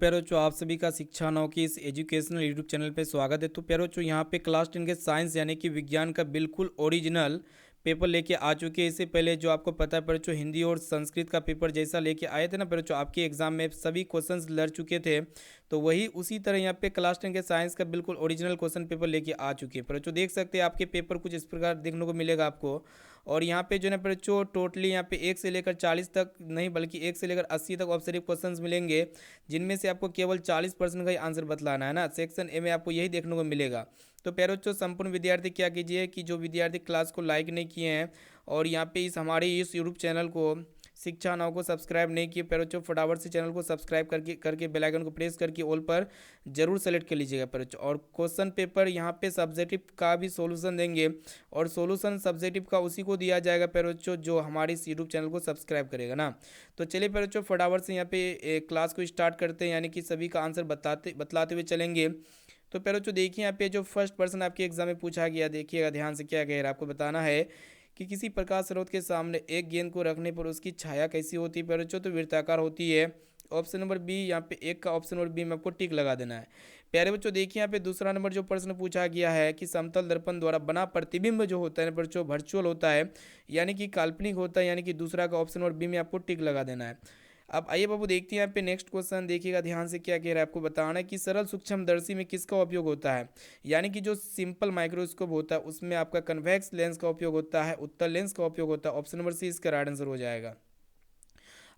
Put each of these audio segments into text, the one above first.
प्यारे बच्चों, आप सभी का शिक्षा नौ की इस एजुकेशनल यूट्यूब चैनल पे स्वागत है। तो प्यारे बच्चों, यहाँ पे क्लास 10 के साइंस यानी कि विज्ञान का बिल्कुल ओरिजिनल पेपर लेके आ चुके हैं। इससे पहले जो आपको पता है प्यारे बच्चों, हिंदी और संस्कृत का पेपर जैसा लेके आए थे ना प्यारे बच्चों, आपके एग्जाम में सभी क्वेश्चंस लड़ चुके थे। तो वही उसी तरह यहाँ पे क्लास 10 के साइंस का बिल्कुल ओरिजिनल क्वेश्चन पेपर लेके आ चुके हैं। प्यारे बच्चों देख सकते हैं, आपके पेपर कुछ इस प्रकार देखने को मिलेगा आपको। और यहाँ पे जो है ना प्यारे बच्चों, टोटली यहाँ पे 1 से लेकर 40 तक नहीं बल्कि 1 से लेकर 80 तक ऑब्जेक्टिव क्वेश्चंस मिलेंगे, जिनमें से आपको केवल 40% का ही आंसर बतलाना है ना। सेक्शन ए में आपको यही देखने को मिलेगा। तो प्यारे बच्चों, संपूर्ण विद्यार्थी क्या कीजिए कि जो विद्यार्थी क्लास को लाइक नहीं किए हैं और यहाँ पे हमारे इस यूट्यूब चैनल को शिक्षा नाव को सब्सक्राइब नहीं किए, प्यारे बच्चों फटाफट से चैनल को सब्सक्राइब करके बेल आइकन को प्रेस करके ऑल पर जरूर सेलेक्ट कर लीजिएगा प्यारे बच्चों। और क्वेश्चन पेपर यहाँ पे सब्जेक्टिव का भी सॉल्यूशन देंगे, और सॉल्यूशन सब्जेक्टिव का उसी को दिया जाएगा प्यारे बच्चों जो हमारे इस यूट्यूब चैनल को सब्सक्राइब करेगा ना। तो चलिए प्यारे बच्चों, फटाफट से यहाँ पे क्लास को स्टार्ट करते हैं, यानी कि सभी का आंसर बतलाते हुए चलेंगे। तो प्यारे बच्चों देखिए, यहाँ पे जो फर्स्ट पर्सन आपके एग्जाम में पूछा गया, देखिएगा ध्यान से क्या कह रहा है। आपको बताना है कि किसी प्रकाश स्रोत के सामने एक गेंद को रखने पर उसकी छाया कैसी होती है प्यारे बच्चों, तो वृत्ताकार होती है। ऑप्शन नंबर बी, यहाँ पे एक का ऑप्शन नंबर बी में आपको टिक लगा देना है। प्यारे बच्चों देखिए, यहाँ पे दूसरा नंबर जो प्रश्न पूछा गया है कि समतल दर्पण द्वारा बना प्रतिबिंब जो होता है ना बच्चों, वर्चुअल होता है यानी कि काल्पनिक होता है, यानी कि दूसरा का ऑप्शन नंबर बी में आपको टिक लगा देना है। अब आइए बाबू देखते हैं यहाँ पे नेक्स्ट क्वेश्चन, देखिएगा ध्यान से क्या कह रहा है। आपको बताना है कि सरल सूक्ष्मदर्शी में किसका उपयोग होता है, यानी कि जो सिंपल माइक्रोस्कोप होता है उसमें आपका कन्वेक्स लेंस का उपयोग होता है, उत्तल लेंस का उपयोग होता है। ऑप्शन नंबर सी इसका राइट आंसर हो जाएगा।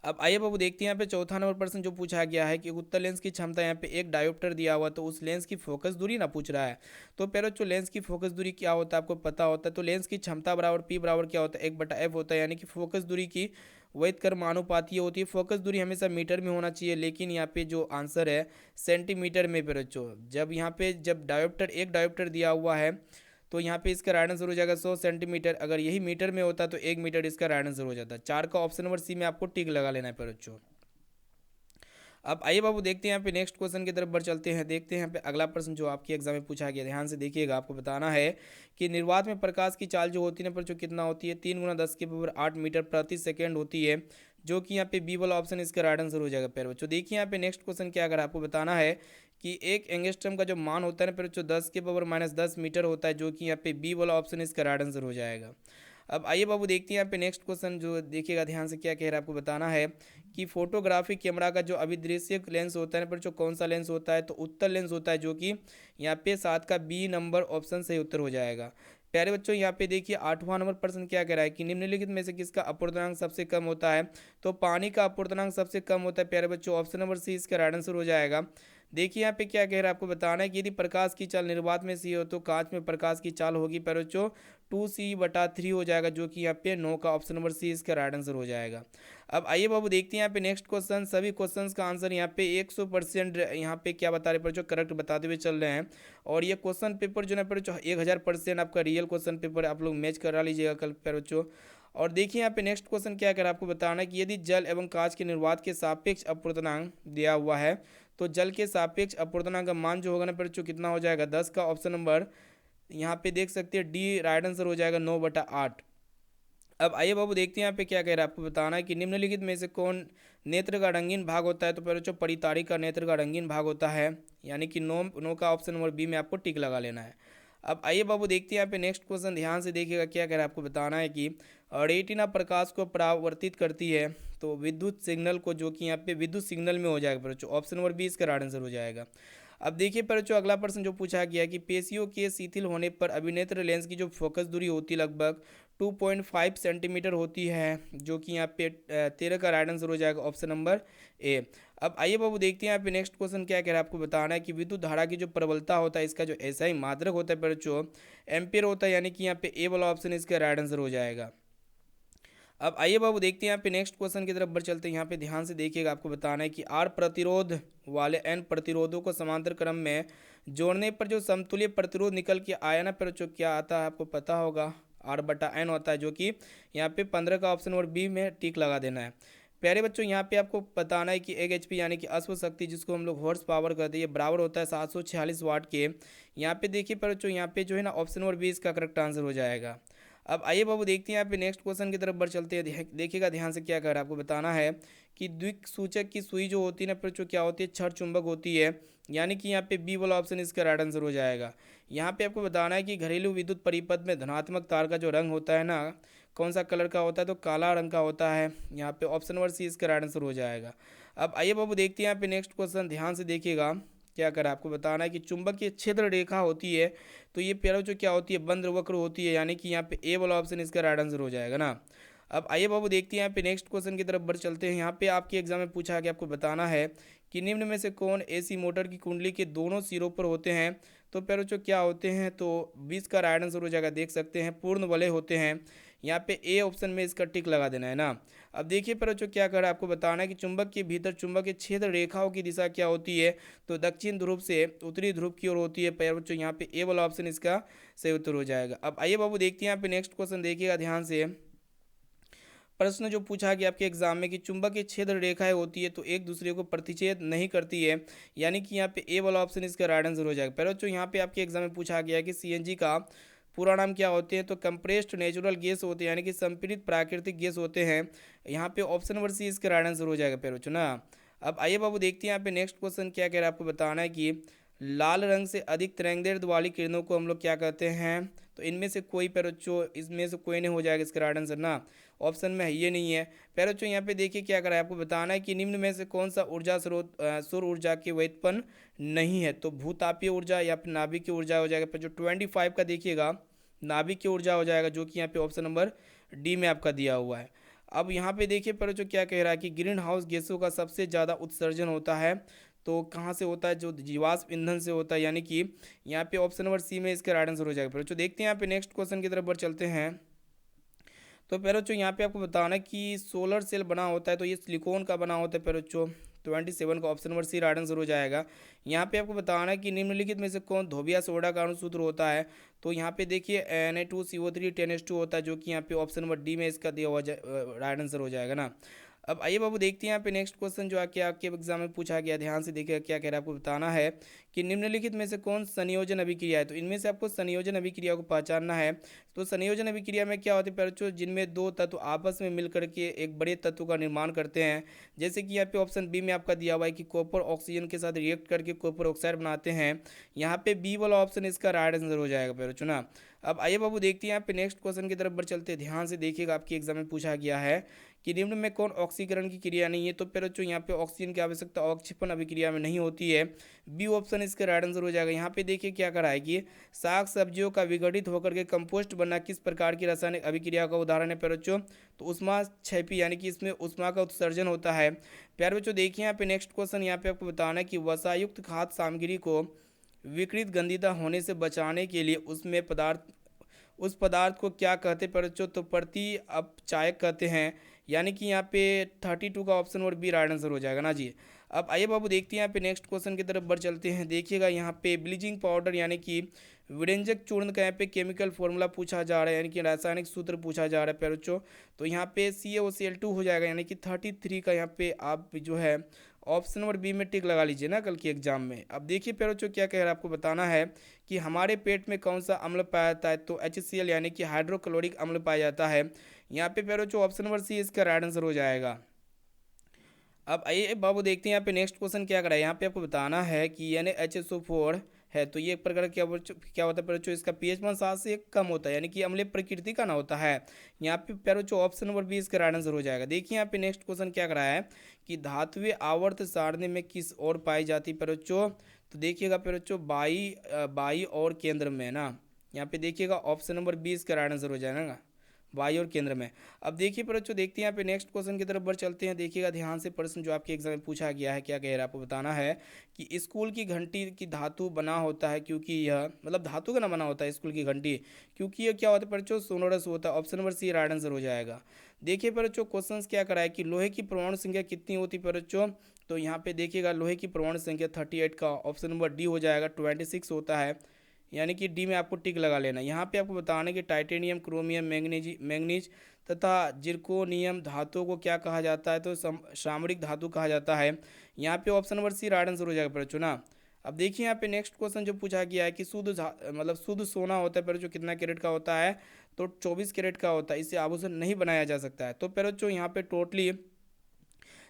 अब आइए बाबू देखते हैं यहाँ पे चौथा नंबर प्रश्न जो पूछा गया है कि उत्तल लेंस की क्षमता, यहाँ पे एक डायोप्टर दिया हुआ, तो उस लेंस की फोकस दूरी ना पूछ रहा है। तो प्यारे बच्चों लेंस की फोकस दूरी क्या होता है आपको पता होता है। तो लेंस की क्षमता बराबर पी बराबर क्या होता है, 1/f होता है, यानी कि फोकस दूरी की वैध कर्मानुपातीय होती है। फोकस दूरी हमेशा मीटर में होना चाहिए, लेकिन यहाँ पे जो आंसर है सेंटीमीटर में प्यारे बच्चों। जब डायोप्टर एक डायोप्टर दिया हुआ है तो यहाँ पे इसका राइट आंसर हो जाएगा 100 सेंटीमीटर। अगर यही मीटर में होता तो 1 मीटर इसका राइट आंसर हो जाता। 4 का ऑप्शन नंबर सी में आपको टिक लगा लेना है प्यारे बच्चों। अब आइए बाबू देखते हैं यहाँ पे नेक्स्ट क्वेश्चन की तरफ बढ़ चलते हैं। देखते हैं यहाँ पे अगला प्रश्न जो आपके एग्जाम में पूछा गया, ध्यान से देखिएगा। आपको बताना है कि निर्वात में प्रकाश की चाल जो होती है ना बच्चों, कितना होती है, 3 × 10⁸ मीटर प्रति सेकेंड होती है, जो कि यहाँ पे बी वाला ऑप्शन इसका राइट आंसर हो जाएगा प्यारे बच्चों। देखिए यहाँ पे नेक्स्ट क्वेश्चन क्या अगर आपको बताना है कि एक एंगस्ट्रम का जो मान होता है ना प्यारे बच्चों, 10⁻−10 मीटर होता है, जो कि यहाँ पे बी वाला ऑप्शन इसका राइट आंसर हो जाएगा। अब आइए बाबू देखते हैं यहाँ पे नेक्स्ट क्वेश्चन जो देखिएगा ध्यान से क्या कह रहा है। आपको बताना है कि फोटोग्राफिक कैमरा का जो अभिदृश्य लेंस होता है ना बच्चों, कौन सा लेंस होता है, तो उत्तल लेंस होता है, जो कि यहाँ पे 7 का बी नंबर ऑप्शन सही उत्तर हो जाएगा। प्यारे बच्चों यहाँ पे देखिए 8वां नंबर प्रश्न क्या कह रहा है कि निम्नलिखित में से किसका अपूर्णांक सबसे कम होता है, तो पानी का अपूर्णांक सबसे कम होता है प्यारे बच्चों। ऑप्शन नंबर सी इसका राइट आंसर हो जाएगा। देखिए यहाँ पे क्या कह रहा है, आपको बताना है कि यदि प्रकाश की चाल निर्वात में सी हो तो कांच में प्रकाश की चाल होगी प्यारे बच्चों 2c/3 हो जाएगा, जो कि यहाँ पे 9 का ऑप्शन नंबर सी इसका राइट आंसर हो जाएगा। अब आइए बाबू देखते हैं यहाँ पे नेक्स्ट क्वेश्चन। सभी क्वेश्चंस का आंसर यहाँ पे 100% यहाँ पे क्या बता रहे पर जो करेक्ट बताते हुए चल रहे हैं। और ये क्वेश्चन पेपर जो ना पर जो 1000% आपका रियल क्वेश्चन पेपर आप लोग मैच करा लीजिएगा कल पर बच्चों। और देखिए यहाँ पे नेक्स्ट क्वेश्चन क्या कर आपको बताना है कि यदि जल एवं कांच के निर्वात के सापेक्ष अपूर्णांक दिया हुआ है, तो जल के सापेक्ष अपूर्णांक का मान जो होगा ना बच्चों कितना हो जाएगा, 10 का ऑप्शन नंबर यहाँ पे देख सकते हैं डी राइट आंसर हो जाएगा 9/8। अब आइए बाबू देखते हैं यहाँ पे क्या कह रहा है। आपको बताना है कि निम्नलिखित में से कौन नेत्र का रंगीन भाग होता है, तो पहले बच्चों परिताड़ी का नेत्र का रंगीन भाग होता है, यानी कि 9 का ऑप्शन नंबर बी में आपको टिक लगा लेना है। अब आइए बाबू देखते हैं यहाँ पे नेक्स्ट क्वेश्चन, ध्यान से देखिएगा क्या कह रहा है। आपको बताना है कि रेटिना प्रकाश को परावर्तित करती है, तो विद्युत सिग्नल को, जो कि यहाँ पे विद्युत सिग्नल में हो जाएगा बच्चों। ऑप्शन नंबर बी इसका राइट आंसर हो जाएगा। अब देखिए बच्चों अगला प्रश्न जो पूछा गया कि पेशियों के शिथिल होने पर अभिनेत्र लेंस की जो फोकस दूरी होती है लगभग 2.5 सेंटीमीटर होती है, जो कि यहाँ पे 13 का राइट आंसर हो जाएगा। Option number A. अब आइए बाबू देखते हैं यहाँ पे नेक्स्ट क्वेश्चन क्या कह रहा है। आपको बताना है कि विद्युत धारा की जो प्रबलता होता है, इसका जो ऐसा ही मात्रक होता है बच्चों एम्पियर होता है, यानी कि यहाँ पे ए वाला ऑप्शन इसका राइट आंसर हो जाएगा। अब आइए बाबू देखते हैं यहाँ पे नेक्स्ट क्वेश्चन की तरफ बढ़ चलते हैं। यहाँ पे ध्यान से देखिएगा। आपको बताना है कि आर प्रतिरोध वाले एन प्रतिरोधों को समांतर क्रम में जोड़ने पर जो समतुल्य प्रतिरोध निकल के आया ना पर जो क्या आता है आपको पता होगा, R/N होता है, जो कि यहाँ पे 15 का ऑप्शन नंबर बी में टिक लगा देना है। प्यारे बच्चों यहाँ पे आपको बताना है कि 1 HP यानी कि अश्व शक्ति, जिसको हम लोग हॉर्स पावर कहते हैं, ये बराबर होता है 746 वाट के। यहाँ पे देखिए पर बच्चों यहाँ पे जो है ना ऑप्शन नंबर बी इसका करेक्ट आंसर हो जाएगा। अब आइए बाबू देखते हैं यहाँ पे नेक्स्ट क्वेश्चन की तरफ बढ़ चलते हैं। देखिएगा ध्यान से क्या कर रहा है। आपको बताना है कि द्विसूचक की सुई जो होती है ना बच्चों क्या होती है, क्षण चुंबक होती है, यानी कि यहाँ पे बी वाला ऑप्शन इसका राइट आंसर हो जाएगा। यहाँ पे आपको बताना है कि घरेलू विद्युत परिपथ में धनात्मक तार का जो रंग होता है ना, कौन सा कलर का होता है, तो काला रंग का होता है। यहाँ पे ऑप्शन नंबर सी इसका राइट आंसर हो जाएगा। अब आइए बाबू देखते हैं यहाँ पे नेक्स्ट क्वेश्चन, ध्यान से देखिएगा। क्या करा आपको बताना है कि चुंबकीय क्षेत्र रेखा होती है, तो ये प्यारो जो क्या होती है, बंद वक्र होती है, यानी कि यहाँ पे ए वाला ऑप्शन इसका राइट आंसर हो जाएगा ना। अब आइए बाबू देखते हैं यहाँ पे नेक्स्ट क्वेश्चन की तरफ बढ़ चलते हैं। यहाँ पे आपके एग्जाम में पूछा कि आपको बताना है कि निम्न में से कौन एसी मोटर की कुंडली के दोनों सिरों पर होते हैं, तो प्यारो जो क्या होते हैं, तो 20 का राइट आंसर हो जाएगा। देख सकते हैं पूर्ण वलय होते हैं। यहाँ पे ए ऑप्शन में इसका टिक लगा देना है ना। अब देखिए पर जो क्या कर रहा है, आपको बताना है कि चुंबक के भीतर चुंबक के क्षेत्र रेखाओं की दिशा क्या होती है, तो दक्षिण ध्रुव से उत्तरी ध्रुव की ओर होती है। पर बच्चों यहाँ पे ए वाला ऑप्शन इसका सही उत्तर हो जाएगा। अब आइए बाबू देखते हैं यहाँ पे नेक्स्ट क्वेश्चन, देखिएगा ध्यान से। प्रश्न जो पूछा गया आपके एग्जाम में कि चुंबकीय क्षेत्र रेखाएं होती है तो एक दूसरे को प्रतिच्छेद नहीं करती है, यानी कि यहाँ पे ए वाला ऑप्शन इसका राइट आंसर हो जाएगा। पहले बच्चों यहाँ पे आपके एग्जाम में पूछा गया है कि सीएनजी का पूरा नाम क्या होते हैं, तो कंप्रेस्ड नेचुरल गैस होते हैं, यानी कि संपीड़ित प्राकृतिक गैस होते हैं। यहाँ पे ऑप्शन नंबर सी इसका राइट आंसर हो जाएगा पहले बच्चों ना। अब आइए बाबू देखते हैं यहाँ पे नेक्स्ट क्वेश्चन क्या कह रहा है, आपको बताना है कि लाल रंग से अधिक तरंगदैर्ध्य वाली किरणों को हम लोग क्या कहते हैं, तो इनमें से कोई पैरोचो, इसमें से कोई नहीं हो जाएगा इसका राइट आंसर ना। ऑप्शन में है ये नहीं है। पैरोचो यहाँ पे देखिए क्या करा है, आपको बताना है कि निम्न में से कौन सा ऊर्जा स्रोत सौर ऊर्जा के व्युत्पन्न नहीं है, तो भूतापीय ऊर्जा या फिर नाभिकीय ऊर्जा हो जाएगा। पर जो 25 का देखिएगा नाभिकीय ऊर्जा हो जाएगा, जो कि यहाँ पे ऑप्शन नंबर डी में आपका दिया हुआ है। अब यहाँ पे देखिए पर जो क्या कह रहा है कि ग्रीन हाउस गैसों का सबसे ज़्यादा उत्सर्जन होता है, तो कहाँ से होता है, जो जीवाश्म ईंधन से होता है, यानी कि यहाँ पे ऑप्शन नंबर सी में इसका राइट आंसर हो जाएगा। फिर जो देखते हैं यहाँ पे नेक्स्ट क्वेश्चन की तरफ बढ़ चलते हैं। तो पैरोचो यहाँ पे आपको बताना है कि सोलर सेल बना होता है, तो ये सिलिकॉन का बना होता है पैरोचो। 27 का option number C right answer हो जाएगा। यहाँ पे आपको बताना है कि निम्नलिखित में से कौन धोबिया सोडा का अणुसूत्र होता है, तो यहाँ पे देखिए Na2CO3 10H2 होता है, जो कि यहाँ पे ऑप्शन नंबर डी में इसका दिया हुआ राइट आंसर हो जाएगा ना। अब आइए बाबू देखते हैं यहाँ पे नेक्स्ट क्वेश्चन जो आके आपके एग्जाम में पूछा गया, ध्यान से देखिएगा क्या कह रहा है, आपको बताना है कि निम्नलिखित में से कौन संयोजन अभिक्रिया है, तो इनमें से आपको संयोजन अभिक्रिया को पहचानना है। तो संयोजन अभिक्रिया में क्या होती है बच्चों, जिनमें दो तत्व आपस में मिलकर के एक बड़े तत्व का निर्माण करते हैं, जैसे कि यहाँ पे ऑप्शन बी में आपका दिया हुआ है कि कॉपर ऑक्सीजन के साथ रिएक्ट करके कॉपर ऑक्साइड बनाते हैं। यहाँ पे बी वाला ऑप्शन इसका राइट आंसर हो जाएगा बच्चों ना। अब आइए बाबू देखते हैं यहाँ पे नेक्स्ट क्वेश्चन की तरफ बढ़ चलते हैं। ध्यान से देखिएगा, आपके एग्जाम में पूछा गया है कि निम्न में कौन ऑक्सीकरण की क्रिया नहीं है, तो फिर बच्चों यहाँ पे ऑक्सीजन की आवश्यकता अवक्षेपण अभिक्रिया में नहीं होती है। बी ऑप्शन इसका राइट आंसर हो जाएगा। यहाँ पे देखिए क्या करा है कि साग सब्जियों का विघटित होकर के कंपोस्ट बनना किस प्रकार की रासायनिक अभिक्रिया का उदाहरण है प्यारे बच्चों, तो उष्मा क्षैपी, यानी कि इसमें उष्मा का उत्सर्जन होता है। प्यारे बच्चों देखिए यहाँ पे नेक्स्ट क्वेश्चन, यहाँ पे आपको बताना है कि वसायुक्त खाद्य सामग्री को विकृत गंधिता होने से बचाने के लिए उस पदार्थ को क्या कहते हैं बच्चों, तो प्रति अपचायक कहते हैं, यानी कि यहाँ पे 32 का ऑप्शन और बी राइट आंसर हो जाएगा ना जी। अब आइए बाबू देखते हैं यहाँ पे नेक्स्ट क्वेश्चन की तरफ बढ़ चलते हैं। देखिएगा यहाँ पे ब्लीचिंग पाउडर यानी कि विरंजक चूर्ण का यहाँ पे केमिकल फॉर्मूला पूछा जा रहा है, यानी कि रासायनिक सूत्र पूछा जा रहा है प्यारे बच्चों, तो यहाँ पे CaOCl2 हो जाएगा, यानी कि 33 का यहाँ पे आप जो है ऑप्शन नंबर बी में टिक लगा लीजिए ना कल के एग्जाम में। अब देखिए प्यारे बच्चों क्या कह रहा है, आपको बताना है कि हमारे पेट में कौन सा अम्ल पाया जाता है, तो HCl यानी कि हाइड्रोक्लोरिक अम्ल पाया जाता है। यहाँ पे प्यारे बच्चों ऑप्शन नंबर सी इसका राइट आंसर हो जाएगा। अब आइए बाबू देखते हैं यहाँ पे नेक्स्ट क्वेश्चन क्या करा है। यहाँ पे आपको बताना है कि NaHSO4 है, तो ये एक प्रकार क्या होता है बच्चों, इसका pH 7 से कम होता है, यानी कि अम्लीय प्रकृति का ना होता है। यहाँ पे प्यारे बच्चों ऑप्शन नंबर बी इसका राइट आंसर हो जाएगा। देखिए यहाँ पे नेक्स्ट क्वेश्चन क्या करा है कि धात्विय आवर्त सारणी में किस और पाई जाती है प्यारे बच्चों, तो देखिएगा प्यारे बच्चों बाई और केंद्र में ना। यहाँ पे देखिएगा ऑप्शन नंबर बी इसका राइट आंसर हो जाएगा ना, वायु और केंद्र में। अब देखिए बच्चों देखते हैं यहाँ पे नेक्स्ट क्वेश्चन की तरफ बढ़ चलते हैं। देखिएगा ध्यान से, प्रश्न जो आपके एग्जाम में पूछा गया है क्या कह रहा है, आपको बताना है कि स्कूल की घंटी की धातु बना होता है, क्योंकि यह मतलब धातु का ना बना होता है स्कूल की घंटी, क्योंकि यह क्या होता है बच्चों, सोनोरस होता है। Option number C right answer हो जाएगा। देखिए बच्चों क्वेश्चन क्या करा है कि लोहे की परमाणु संख्या कितनी होती है बच्चों, तो यहाँ पे देखिएगा लोहे की परमाणु संख्या 38 का ऑप्शन नंबर डी हो जाएगा, 26 होता है, यानी कि डी में आपको टिक लगा लेना। यहाँ पे आपको बताना है कि टाइटेनियम, क्रोमियम, मैंगनीज तथा जिरकोनियम धातुओं को क्या कहा जाता है, तो सामरिक धातु कहा जाता है। यहाँ पे option number C right answer हो जाएगा बच्चों ना। अब देखिए यहाँ पे नेक्स्ट क्वेश्चन जो पूछा गया है कि शुद्ध सोना होता है बच्चों कितना कैरेट का होता है, तो 24 कैरेट का होता है। इससे आभूषण नहीं बनाया जा सकता है। तो बच्चों यहाँ पे टोटली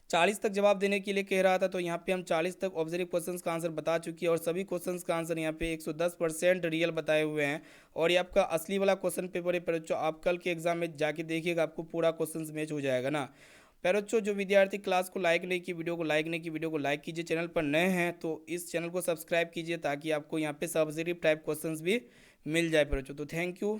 40 तक जवाब देने के लिए कह रहा था, तो यहाँ पे हम 40 तक ऑब्जर्व क्वेश्चंस का आंसर बता चुकी है और सभी क्वेश्चंस का आंसर यहाँ पे 110% रियल बताए हुए हैं। और ये आपका असली वाला क्वेश्चन पेपर है बच्चों, आप कल के एग्जाम में जाके देखिएगा, आपको पूरा क्वेश्चंस मैच हो जाएगा ना। पर बच्चों जो विद्यार्थी क्लास को लाइक नहीं की, वीडियो को लाइक नहीं की, वीडियो को लाइक कीजिए। चैनल पर नए हैं तो इस चैनल को सब्सक्राइब कीजिए ताकि आपको यहाँ पे सब्जेक्टिव टाइप क्वेश्चंस भी मिल जाए बच्चों। तो थैंक यू।